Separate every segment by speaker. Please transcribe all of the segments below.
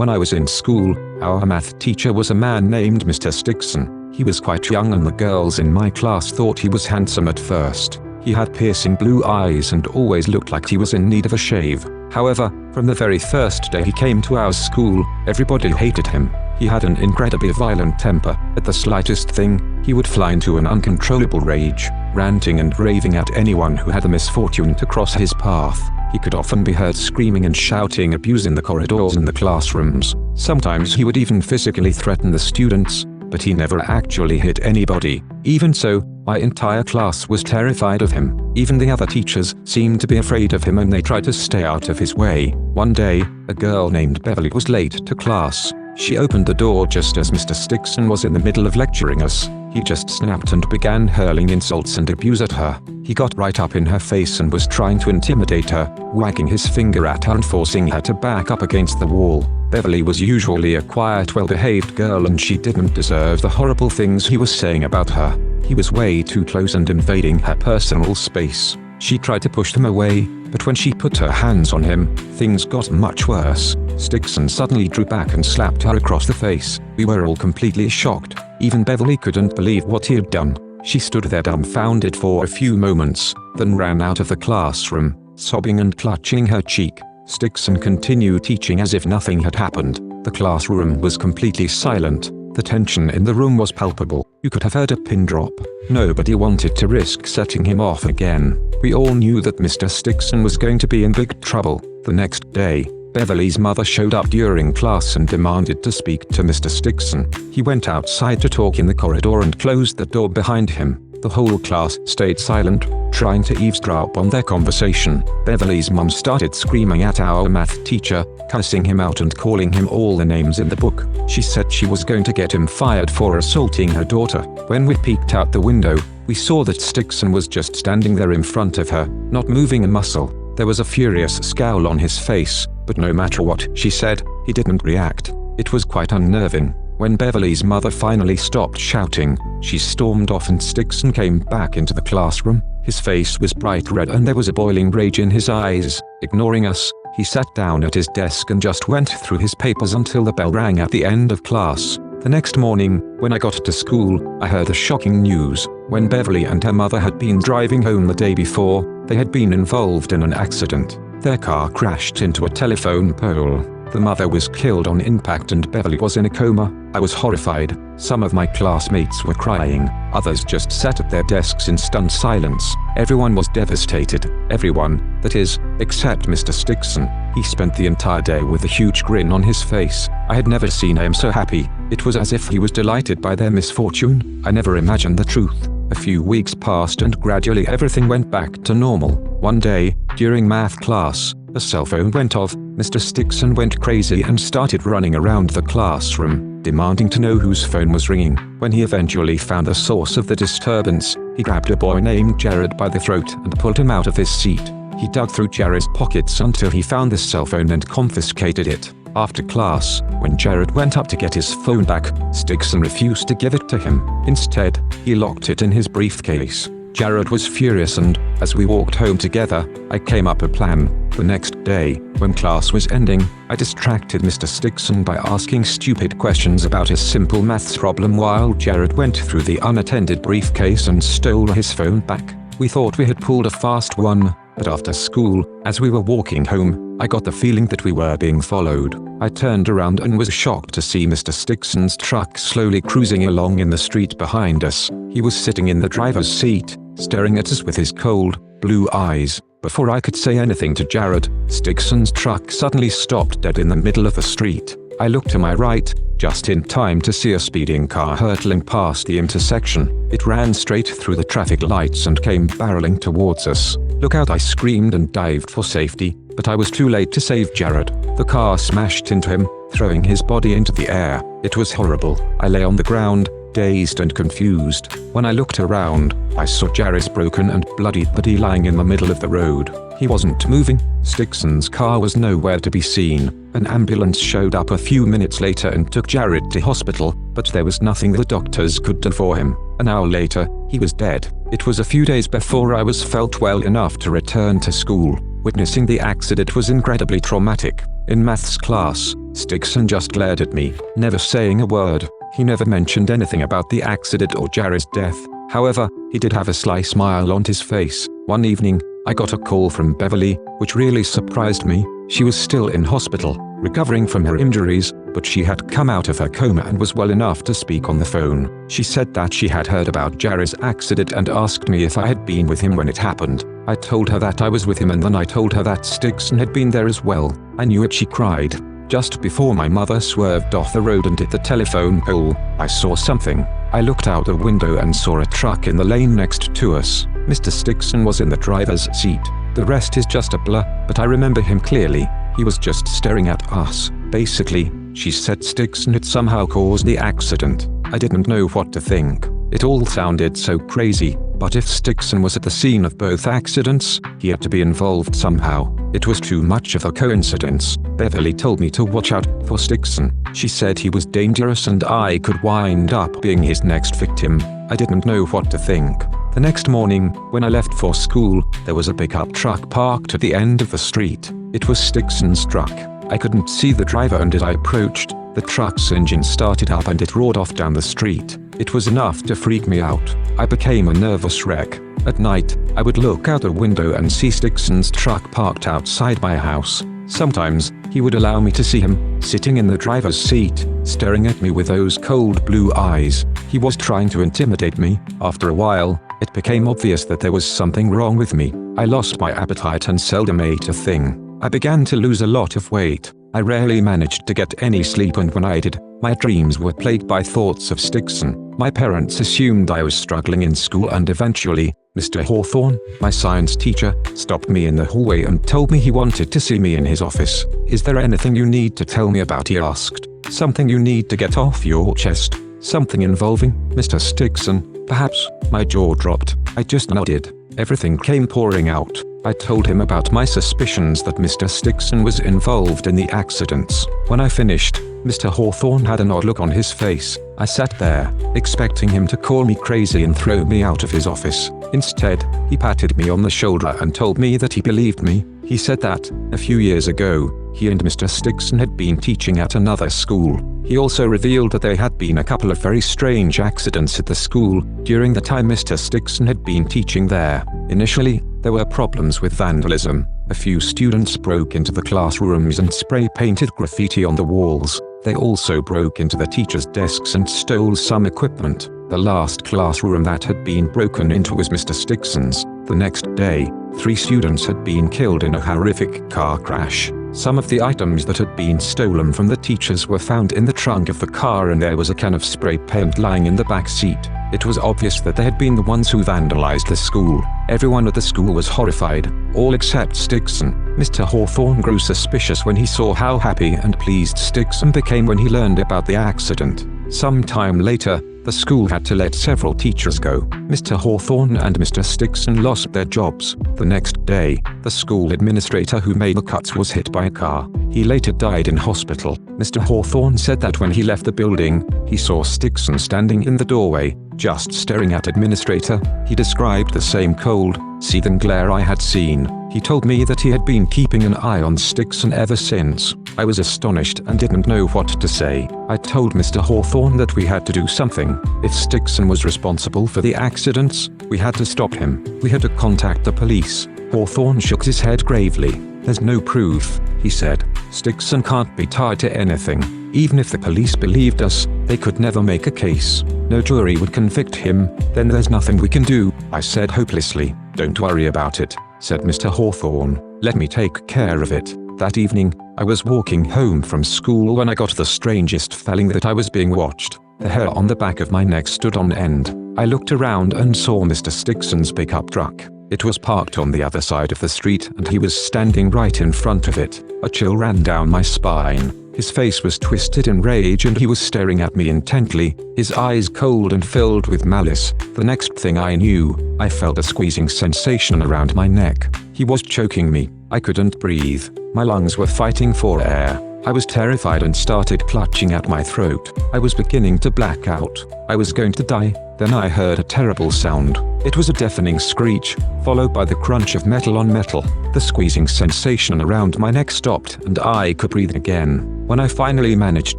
Speaker 1: When I was in school, our math teacher was a man named Mr. Stigson. He was quite young and the girls in my class thought he was handsome at first. He had piercing blue eyes and always looked like he was in need of a shave. However, from the very first day he came to our school, everybody hated him. He had an incredibly violent temper. At the slightest thing, he would fly into an uncontrollable rage, ranting and raving at anyone who had the misfortune to cross his path. He could often be heard screaming and shouting abuse in the corridors and the classrooms. Sometimes he would even physically threaten the students, but he never actually hit anybody. Even so, my entire class was terrified of him. Even the other teachers seemed to be afraid of him and they tried to stay out of his way. One day, a girl named Beverly was late to class. She opened the door just as Mr. Stigson was in the middle of lecturing us. He just snapped and began hurling insults and abuse at her. He got right up in her face and was trying to intimidate her, wagging his finger at her and forcing her to back up against the wall. Beverly was usually a quiet, well-behaved girl and she didn't deserve the horrible things he was saying about her. He was way too close and invading her personal space. She tried to push him away, but when she put her hands on him, things got much worse. Stigson suddenly drew back and slapped her across the face. We were all completely shocked. Even Beverly couldn't believe what he had done. She stood there dumbfounded for a few moments, then ran out of the classroom, sobbing and clutching her cheek. Stigson continued teaching as if nothing had happened. The classroom was completely silent. The tension in the room was palpable. You could have heard a pin drop. Nobody wanted to risk setting him off again. We all knew that Mr. Stigson was going to be in big trouble. The next day, Beverly's mother showed up during class and demanded to speak to Mr. Stigson. He went outside to talk in the corridor and closed the door behind him. The whole class stayed silent, trying to eavesdrop on their conversation. Beverly's mum started screaming at our math teacher, cussing him out and calling him all the names in the book. She said she was going to get him fired for assaulting her daughter. When we peeked out the window, we saw that Stigson was just standing there in front of her, not moving a muscle. There was a furious scowl on his face, but no matter what she said, he didn't react. It was quite unnerving. When Beverly's mother finally stopped shouting, she stormed off and Stigson came back into the classroom. His face was bright red and there was a boiling rage in his eyes. Ignoring us, he sat down at his desk and just went through his papers until the bell rang at the end of class. The next morning, when I got to school, I heard the shocking news. When Beverly and her mother had been driving home the day before, they had been involved in an accident. Their car crashed into a telephone pole. The mother was killed on impact and Beverly was in a coma. I was horrified. Some of my classmates were crying. Others just sat at their desks in stunned silence. Everyone was devastated. Everyone, that is, except Mr. Stigson. He spent the entire day with a huge grin on his face. I had never seen him so happy. It was as if he was delighted by their misfortune. I never imagined the truth. A few weeks passed and gradually everything went back to normal. One day, during math class, a cell phone went off. Mr. Stigson went crazy and started running around the classroom, demanding to know whose phone was ringing. When he eventually found the source of the disturbance, he grabbed a boy named Jared by the throat and pulled him out of his seat. He dug through Jared's pockets until he found the cell phone and confiscated it. After class, when Jared went up to get his phone back, Stigson refused to give it to him. Instead, he locked it in his briefcase. Jared was furious and, as we walked home together, I came up a plan. The next day, when class was ending, I distracted Mr. Stigson by asking stupid questions about a simple maths problem while Jared went through the unattended briefcase and stole his phone back. We thought we had pulled a fast one, but after school, as we were walking home, I got the feeling that we were being followed. I turned around and was shocked to see Mr. Stigson's truck slowly cruising along in the street behind us. He was sitting in the driver's seat, staring at us with his cold, blue eyes. Before I could say anything to Jared, Stigson's truck suddenly stopped dead in the middle of the street. I looked to my right, just in time to see a speeding car hurtling past the intersection. It ran straight through the traffic lights and came barreling towards us. "Look out!" I screamed and dived for safety, but I was too late to save Jared. The car smashed into him, throwing his body into the air. It was horrible. I lay on the ground, dazed and confused. When I looked around, I saw Jared's broken and bloody body lying in the middle of the road. He wasn't moving. Stigson's car was nowhere to be seen. An ambulance showed up a few minutes later and took Jared to hospital, but there was nothing the doctors could do for him. An hour later, he was dead. It was a few days before I was felt well enough to return to school. Witnessing the accident was incredibly traumatic. In maths class, Stigson just glared at me, never saying a word. He never mentioned anything about the accident or Jerry's death. However, he did have a sly smile on his face. One evening, I got a call from Beverly, which really surprised me. She was still in hospital, recovering from her injuries, but she had come out of her coma and was well enough to speak on the phone. She said that she had heard about Jerry's accident and asked me if I had been with him when it happened. I told her that I was with him, and then I told her that Stigson had been there as well. I knew it, she cried. Just before my mother swerved off the road and hit the telephone pole, I saw something. I looked out the window and saw a truck in the lane next to us. Mr. Stigson was in the driver's seat. The rest is just a blur, but I remember him clearly. He was just staring at us. Basically, she said Stigson had somehow caused the accident. I didn't know what to think. It all sounded so crazy, but if Stigson was at the scene of both accidents, he had to be involved somehow. It was too much of a coincidence. Beverly told me to watch out for Stigson. She said he was dangerous and I could wind up being his next victim. I didn't know what to think. The next morning, when I left for school, there was a pickup truck parked at the end of the street. It was Stigson's truck. I couldn't see the driver, and as I approached, the truck's engine started up and it roared off down the street. It was enough to freak me out. I became a nervous wreck. At night, I would look out the window and see Stigson's truck parked outside my house. Sometimes, he would allow me to see him, sitting in the driver's seat, staring at me with those cold blue eyes. He was trying to intimidate me. After a while, it became obvious that there was something wrong with me. I lost my appetite and seldom ate a thing. I began to lose a lot of weight. I rarely managed to get any sleep, and when I did, my dreams were plagued by thoughts of Stigson. My parents assumed I was struggling in school, and eventually, Mr. Hawthorne, my science teacher, stopped me in the hallway and told me he wanted to see me in his office. "Is there anything you need to tell me about?" he asked. "Something you need to get off your chest? Something involving Mr. Stigson, perhaps?" My jaw dropped. I just nodded. Everything came pouring out. I told him about my suspicions that Mr. Stigson was involved in the accidents. When I finished, Mr. Hawthorne had an odd look on his face. I sat there, expecting him to call me crazy and throw me out of his office. Instead, he patted me on the shoulder and told me that he believed me. He said that, a few years ago, he and Mr. Stigson had been teaching at another school. He also revealed that there had been a couple of very strange accidents at the school during the time Mr. Stigson had been teaching there. Initially, there were problems with vandalism. A few students broke into the classrooms and spray-painted graffiti on the walls. They also broke into the teachers' desks and stole some equipment. The last classroom that had been broken into was Mr. Stigson's. The next day, 3 students had been killed in a horrific car crash. Some of the items that had been stolen from the teachers were found in the trunk of the car, and there was a can of spray paint lying in the back seat. It was obvious that they had been the ones who vandalized the school. Everyone at the school was horrified, all except Stigson. Mr. Hawthorne grew suspicious when he saw how happy and pleased Stigson became when he learned about the accident. Some time later, the school had to let several teachers go. Mr. Hawthorne and Mr. Stigson lost their jobs. The next day, the school administrator who made the cuts was hit by a car. He later died in hospital. Mr. Hawthorne said that when he left the building, he saw Stigson standing in the doorway, just staring at administrator. He described the same cold, seething glare I had seen. He told me that he had been keeping an eye on Stigson ever since. I was astonished and didn't know what to say. I told Mr. Hawthorne that we had to do something. If Stigson was responsible for the accidents, we had to stop him. We had to contact the police. Hawthorne shook his head gravely. "There's no proof," he said. "Stigson can't be tied to anything. Even if the police believed us, they could never make a case. No jury would convict him. Then there's nothing we can do," I said hopelessly. "Don't worry about it," said Mr. Hawthorne. "Let me take care of it." That evening, I was walking home from school when I got the strangest feeling that I was being watched. The hair on the back of my neck stood on end. I looked around and saw Mr. Stigson's pickup truck. It was parked on the other side of the street and he was standing right in front of it. A chill ran down my spine. His face was twisted in rage and he was staring at me intently, his eyes cold and filled with malice. The next thing I knew, I felt a squeezing sensation around my neck. He was choking me. I couldn't breathe. My lungs were fighting for air. I was terrified and started clutching at my throat. I was beginning to black out. I was going to die. Then I heard a terrible sound. It was a deafening screech, followed by the crunch of metal on metal. The squeezing sensation around my neck stopped and I could breathe again. When I finally managed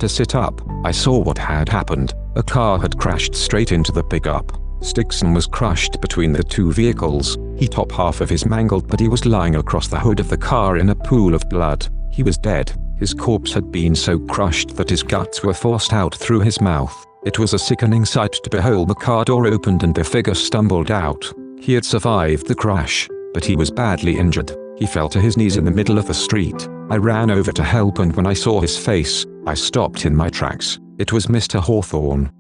Speaker 1: to sit up, I saw what had happened. A car had crashed straight into the pickup. Stigson was crushed between the two vehicles. The top half of his mangled body was lying across the hood of the car in a pool of blood. He was dead. His corpse had been so crushed that his guts were forced out through his mouth. It was a sickening sight to behold. The car door opened and the figure stumbled out. He had survived the crash, but he was badly injured. He fell to his knees in the middle of the street. I ran over to help, and when I saw his face, I stopped in my tracks. It was Mr. Hawthorne.